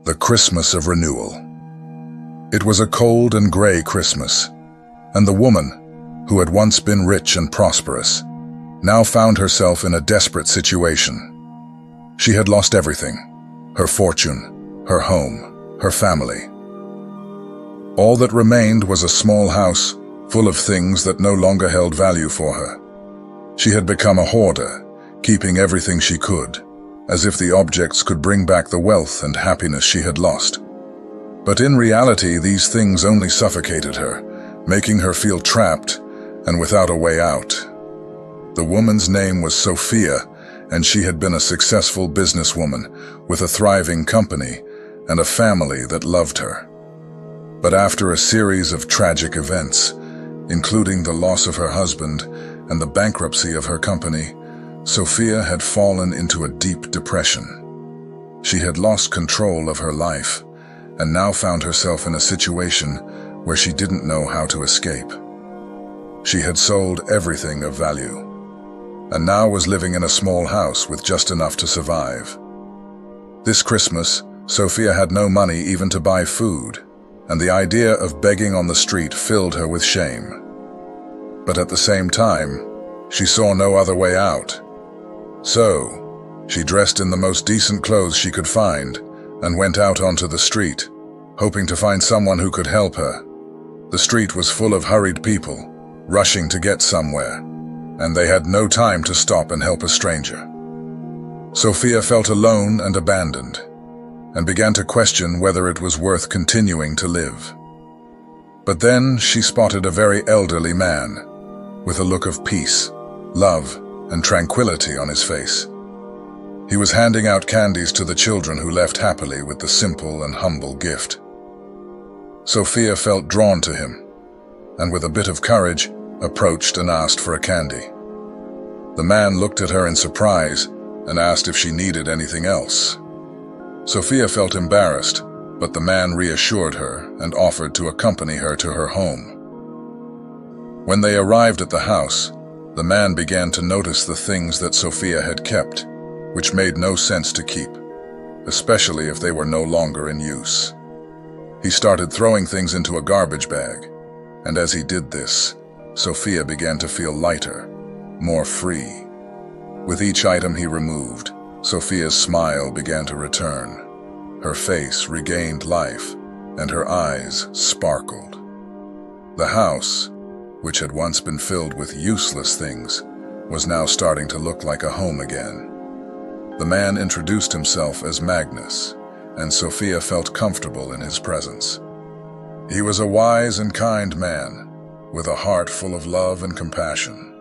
The Christmas of Renewal. It was a cold and gray Christmas, and the woman, who had once been rich and prosperous, now found herself in a desperate situation. She had lost everything: her fortune, her home, her family. All that remained was a small house full of things that no longer held value for her. She had become a hoarder, keeping everything she could, as if the objects could bring back the wealth and happiness she had lost. But in reality, these things only suffocated her, making her feel trapped and without a way out. The woman's name was Sophia, and she had been a successful businesswoman with a thriving company and a family that loved her. But after a series of tragic events, including the loss of her husband and the bankruptcy of her company, Sophia had fallen into a deep depression. She had lost control of her life and now found herself in a situation where she didn't know how to escape. She had sold everything of value and now was living in a small house with just enough to survive. This Christmas, Sophia had no money even to buy food, and the idea of begging on the street filled her with shame. But at the same time, she saw no other way out. So, she dressed in the most decent clothes she could find and went out onto the street, hoping to find someone who could help her. The street was full of hurried people, rushing to get somewhere, and they had no time to stop and help a stranger. Sophia felt alone and abandoned, and began to question whether it was worth continuing to live. But then she spotted a very elderly man, with a look of peace, love, and tranquility on his face. He was handing out candies to the children who left happily with the simple and humble gift. Sophia felt drawn to him, and with a bit of courage, approached and asked for a candy. The man looked at her in surprise and asked if she needed anything else. Sophia felt embarrassed, but the man reassured her and offered to accompany her to her home. When they arrived at the house, the man began to notice the things that Sophia had kept, which made no sense to keep, especially if they were no longer in use. He started throwing things into a garbage bag, and as he did this, Sophia began to feel lighter, more free. With each item he removed, Sophia's smile began to return. Her face regained life, and her eyes sparkled. The house, which had once been filled with useless things, was now starting to look like a home again. The man introduced himself as Magnus, and Sophia felt comfortable in his presence. He was a wise and kind man, with a heart full of love and compassion.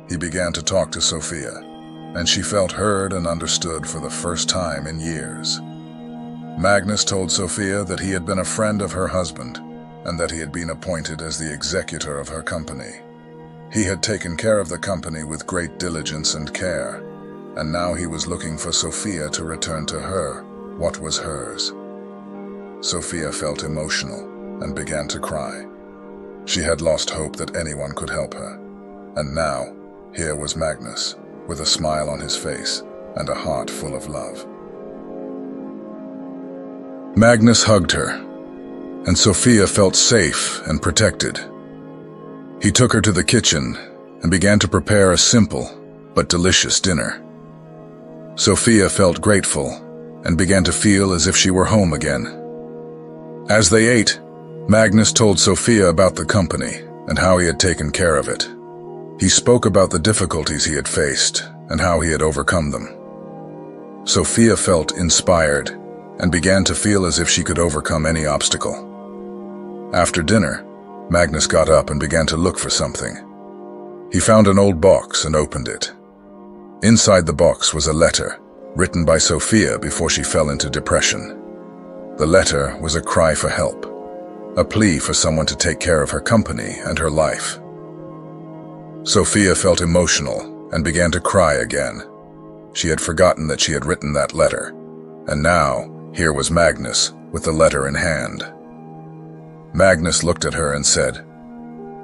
He began to talk to Sophia, and she felt heard and understood for the first time in years. Magnus told Sophia that he had been a friend of her husband, and that he had been appointed as the executor of her company. He had taken care of the company with great diligence and care, and now he was looking for Sophia to return to her what was hers. Sophia felt emotional and began to cry. She had lost hope that anyone could help her, and now here was Magnus, with a smile on his face and a heart full of love. Magnus hugged her, and Sophia felt safe and protected. He took her to the kitchen and began to prepare a simple but delicious dinner. Sophia felt grateful and began to feel as if she were home again. As they ate, Magnus told Sophia about the company and how he had taken care of it. He spoke about the difficulties he had faced and how he had overcome them. Sophia felt inspired and began to feel as if she could overcome any obstacle. After dinner, Magnus got up and began to look for something. He found an old box and opened it. Inside the box was a letter, written by Sophia before she fell into depression. The letter was a cry for help, a plea for someone to take care of her company and her life. Sophia felt emotional and began to cry again. She had forgotten that she had written that letter, and now here was Magnus with the letter in hand. Magnus looked at her and said,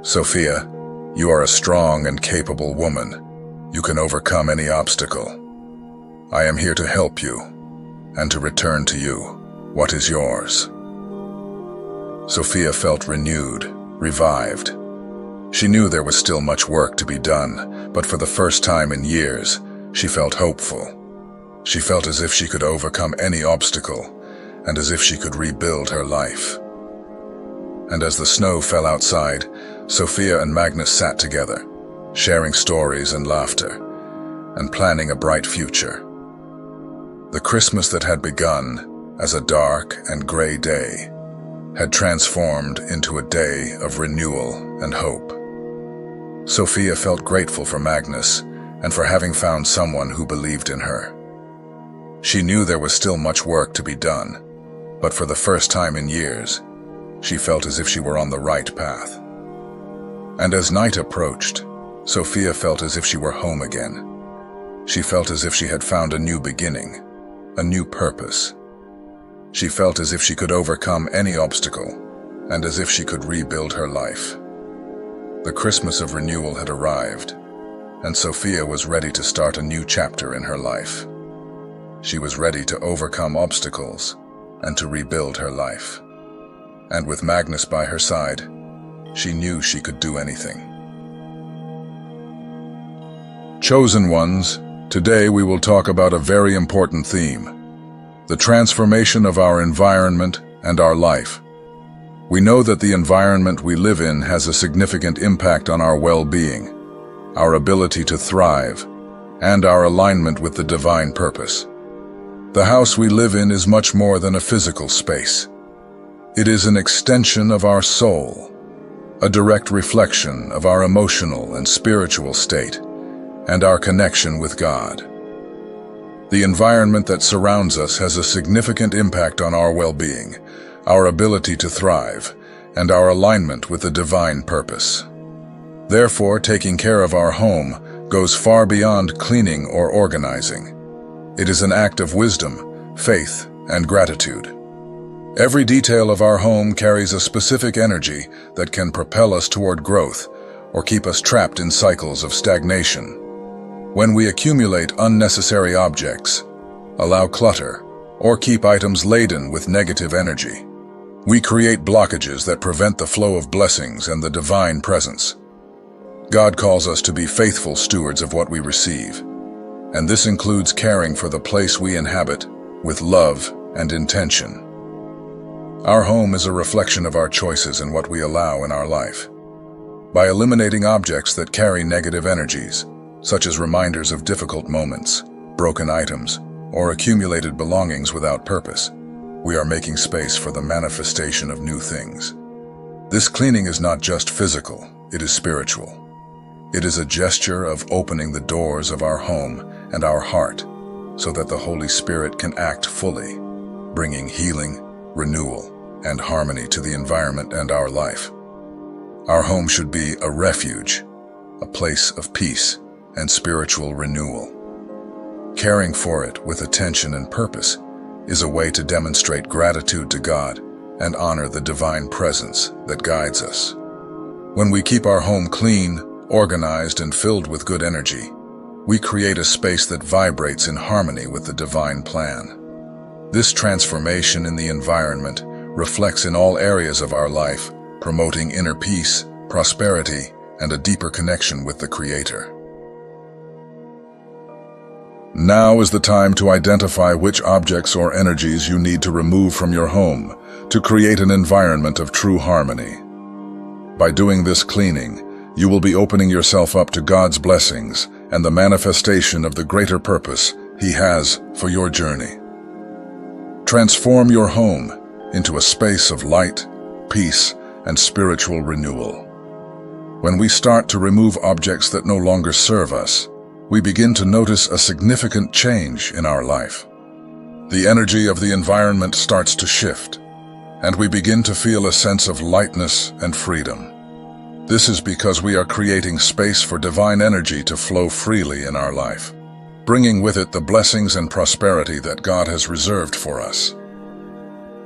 "Sophia, you are a strong and capable woman. You can overcome any obstacle. I am here to help you and to return to you. What is yours? Sophia felt renewed, revived. She knew there was still much work to be done, but for the first time in years, she felt hopeful. She felt as if she could overcome any obstacle, and as if she could rebuild her life. And as the snow fell outside, Sophia and Magnus sat together, sharing stories and laughter, and planning a bright future. The Christmas that had begun as a dark and gray day had transformed into a day of renewal and hope. Sophia felt grateful for Magnus and for having found someone who believed in her. She knew there was still much work to be done, but for the first time in years, she felt as if she were on the right path. And as night approached, Sophia felt as if she were home again. She felt as if she had found a new beginning, a new purpose. She felt as if she could overcome any obstacle, and as if she could rebuild her life. The Christmas of Renewal had arrived, and Sophia was ready to start a new chapter in her life. She was ready to overcome obstacles and to rebuild her life. And with Magnus by her side, she knew she could do anything. Chosen ones, today we will talk about a very important theme: the transformation of our environment and our life. We know that the environment we live in has a significant impact on our well-being, our ability to thrive, and our alignment with the divine purpose. The house we live in is much more than a physical space. It is an extension of our soul, a direct reflection of our emotional and spiritual state, and our connection with God. The environment that surrounds us has a significant impact on our well-being, our ability to thrive, and our alignment with the divine purpose. Therefore, taking care of our home goes far beyond cleaning or organizing. It is an act of wisdom, faith, and gratitude. Every detail of our home carries a specific energy that can propel us toward growth or keep us trapped in cycles of stagnation. When we accumulate unnecessary objects, allow clutter, or keep items laden with negative energy, we create blockages that prevent the flow of blessings and the divine presence. God calls us to be faithful stewards of what we receive, and this includes caring for the place we inhabit with love and intention. Our home is a reflection of our choices and what we allow in our life. By eliminating objects that carry negative energies, such as reminders of difficult moments, broken items, or accumulated belongings without purpose, we are making space for the manifestation of new things. This cleaning is not just physical, it is spiritual. It is a gesture of opening the doors of our home and our heart so that the Holy Spirit can act fully, bringing healing, renewal, and harmony to the environment and our life. Our home should be a refuge, a place of peace and spiritual renewal. Caring for it with attention and purpose is a way to demonstrate gratitude to God and honor the divine presence that guides us. When we keep our home clean, organized, and filled with good energy, we create a space that vibrates in harmony with the divine plan. This transformation in the environment reflects in all areas of our life, promoting inner peace, prosperity, and a deeper connection with the Creator. Now is the time to identify which objects or energies you need to remove from your home to create an environment of true harmony. By doing this cleaning, you will be opening yourself up to God's blessings and the manifestation of the greater purpose He has for your journey. Transform your home into a space of light, peace, and spiritual renewal. When we start to remove objects that no longer serve us, we begin to notice a significant change in our life. The energy of the environment starts to shift, and we begin to feel a sense of lightness and freedom. This is because we are creating space for divine energy to flow freely in our life, bringing with it the blessings and prosperity that God has reserved for us.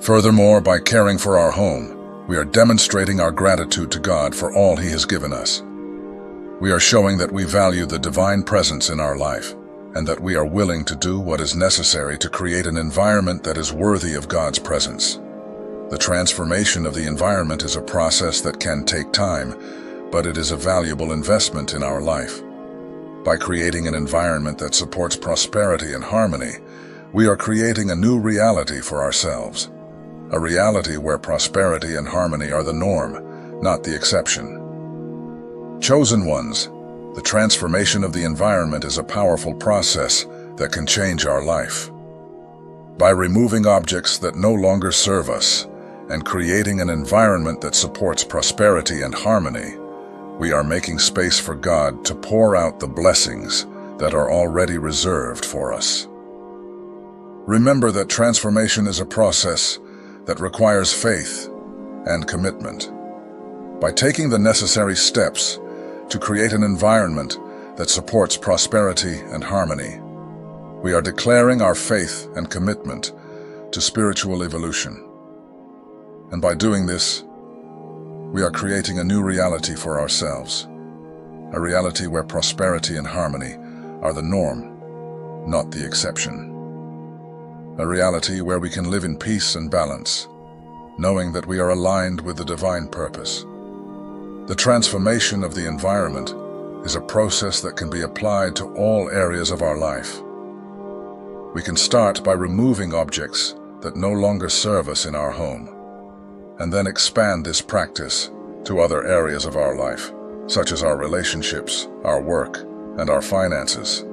Furthermore, by caring for our home, we are demonstrating our gratitude to God for all He has given us. We are showing that we value the divine presence in our life and that we are willing to do what is necessary to create an environment that is worthy of God's presence. The transformation of the environment is a process that can take time, but it is a valuable investment in our life. By creating an environment that supports prosperity and harmony, we are creating a new reality for ourselves. A reality where prosperity and harmony are the norm, not the exception. Chosen ones, the transformation of the environment is a powerful process that can change our life. By removing objects that no longer serve us and creating an environment that supports prosperity and harmony, we are making space for God to pour out the blessings that are already reserved for us. Remember that transformation is a process that requires faith and commitment. By taking the necessary steps to create an environment that supports prosperity and harmony, we are declaring our faith and commitment to spiritual evolution. And by doing this, we are creating a new reality for ourselves, a reality where prosperity and harmony are the norm, not the exception. A reality where we can live in peace and balance, knowing that we are aligned with the divine purpose. The transformation of the environment is a process that can be applied to all areas of our life. We can start by removing objects that no longer serve us in our home, and then expand this practice to other areas of our life, such as our relationships, our work, and our finances.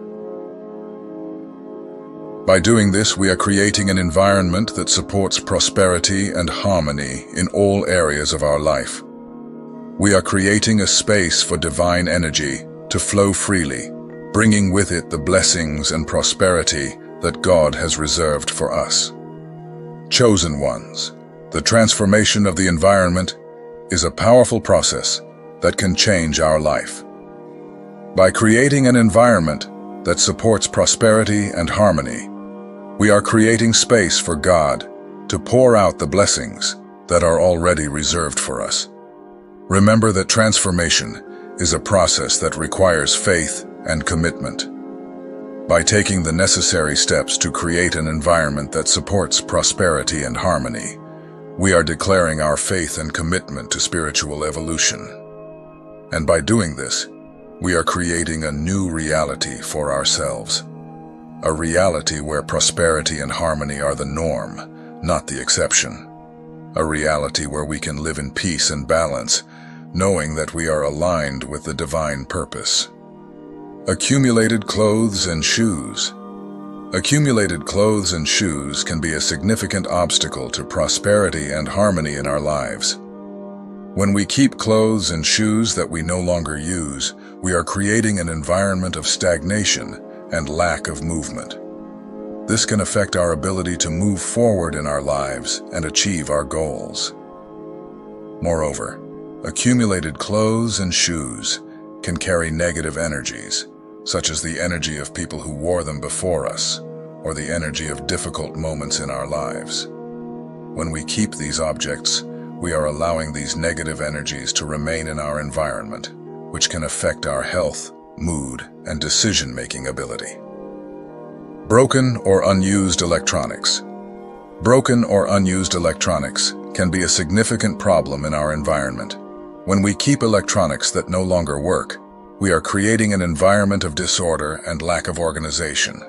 By doing this, we are creating an environment that supports prosperity and harmony in all areas of our life. We are creating a space for divine energy to flow freely, bringing with it the blessings and prosperity that God has reserved for us. Chosen ones, the transformation of the environment is a powerful process that can change our life. By creating an environment that supports prosperity and harmony, we are creating space for God to pour out the blessings that are already reserved for us. Remember that transformation is a process that requires faith and commitment. By taking the necessary steps to create an environment that supports prosperity and harmony, we are declaring our faith and commitment to spiritual evolution. And by doing this, we are creating a new reality for ourselves. A reality where prosperity and harmony are the norm, not the exception. A reality where we can live in peace and balance, knowing that we are aligned with the divine purpose. Accumulated clothes and shoes. Accumulated clothes and shoes can be a significant obstacle to prosperity and harmony in our lives. When we keep clothes and shoes that we no longer use, we are creating an environment of stagnation and lack of movement. This can affect our ability to move forward in our lives and achieve our goals. Moreover, accumulated clothes and shoes can carry negative energies, such as the energy of people who wore them before us, or the energy of difficult moments in our lives. When we keep these objects, we are allowing these negative energies to remain in our environment, which can affect our health, mood, and decision-making ability. Broken or unused electronics. Broken or unused electronics can be a significant problem in our environment. When we keep electronics that no longer work, we are creating an environment of disorder and lack of organization.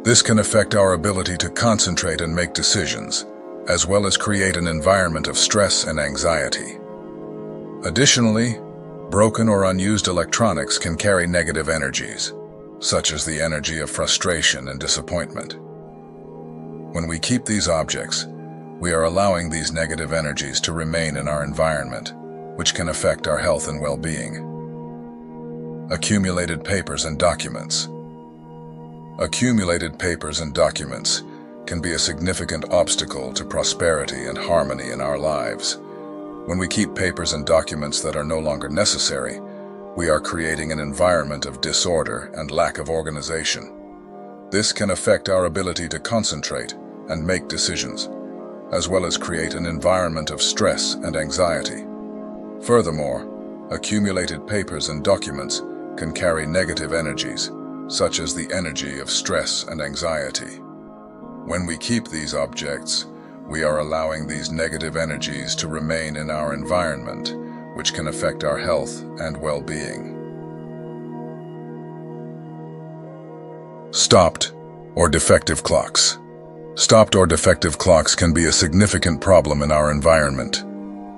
This can affect our ability to concentrate and make decisions, as well as create an environment of stress and anxiety. Additionally, broken or unused electronics can carry negative energies, such as the energy of frustration and disappointment. When we keep these objects, we are allowing these negative energies to remain in our environment, which can affect our health and well-being. Accumulated papers and documents. Accumulated papers and documents can be a significant obstacle to prosperity and harmony in our lives. When we keep papers and documents that are no longer necessary, we are creating an environment of disorder and lack of organization. This can affect our ability to concentrate and make decisions, as well as create an environment of stress and anxiety. Furthermore, accumulated papers and documents can carry negative energies, such as the energy of stress and anxiety. When we keep these objects, we are allowing these negative energies to remain in our environment, which can affect our health and well-being. Stopped or defective clocks. Stopped or defective clocks can be a significant problem in our environment.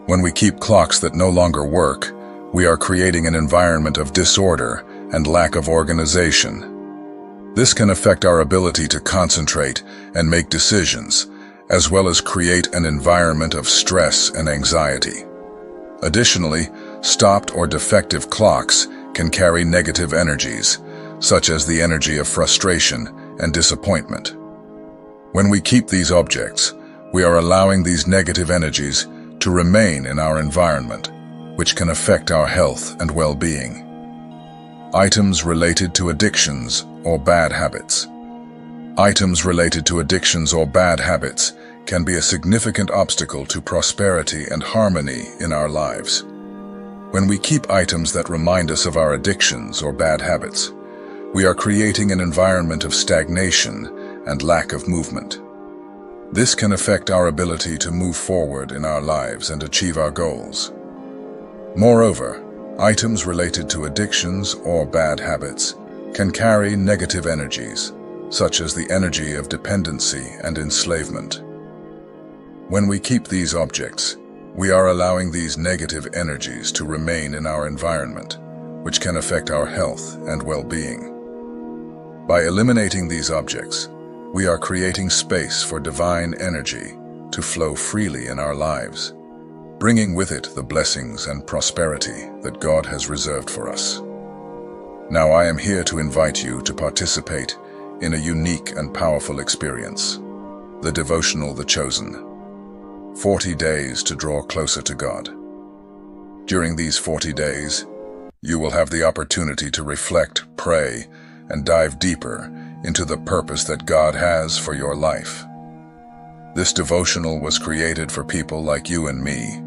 When we keep clocks that no longer work, we are creating an environment of disorder and lack of organization. This can affect our ability to concentrate and make decisions, as well as create an environment of stress and anxiety. Additionally, stopped or defective clocks can carry negative energies, such as the energy of frustration and disappointment. When we keep these objects, we are allowing these negative energies to remain in our environment, which can affect our health and well-being. Items related to addictions or bad habits. Items related to addictions or bad habits can be a significant obstacle to prosperity and harmony in our lives. When we keep items that remind us of our addictions or bad habits, we are creating an environment of stagnation and lack of movement. This can affect our ability to move forward in our lives and achieve our goals. Moreover, items related to addictions or bad habits can carry negative energies, such as the energy of dependency and enslavement. When we keep these objects, we are allowing these negative energies to remain in our environment, which can affect our health and well-being. By eliminating these objects, we are creating space for divine energy to flow freely in our lives, bringing with it the blessings and prosperity that God has reserved for us. Now I am here to invite you to participate in a unique and powerful experience, the devotional The Chosen. 40 days to draw closer to God. During these 40 days, you will have the opportunity to reflect, pray, and dive deeper into the purpose that God has for your life. This devotional was created for people like you and me,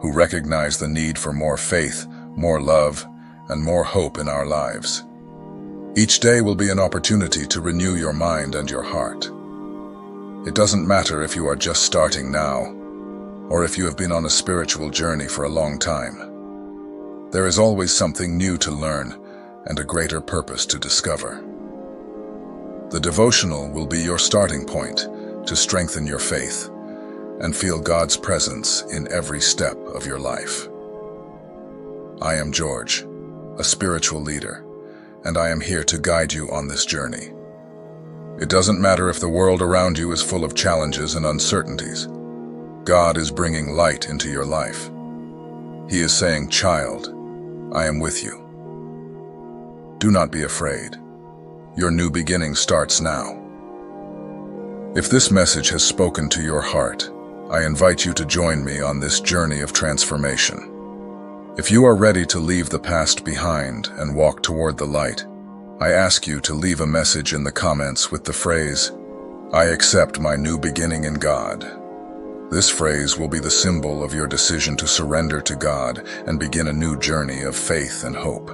who recognize the need for more faith, more love, and more hope in our lives. Each day will be an opportunity to renew your mind and your heart. It doesn't matter if you are just starting now, or if you have been on a spiritual journey for a long time. There is always something new to learn and a greater purpose to discover. The devotional will be your starting point to strengthen your faith and feel God's presence in every step of your life. I am George, a spiritual leader, and I am here to guide you on this journey. It doesn't matter if the world around you is full of challenges and uncertainties. God is bringing light into your life. He is saying, "Child, I am with you. Do not be afraid. Your new beginning starts now." If this message has spoken to your heart, I invite you to join me on this journey of transformation. If you are ready to leave the past behind and walk toward the light, I ask you to leave a message in the comments with the phrase, "I accept my new beginning in God." This phrase will be the symbol of your decision to surrender to God and begin a new journey of faith and hope.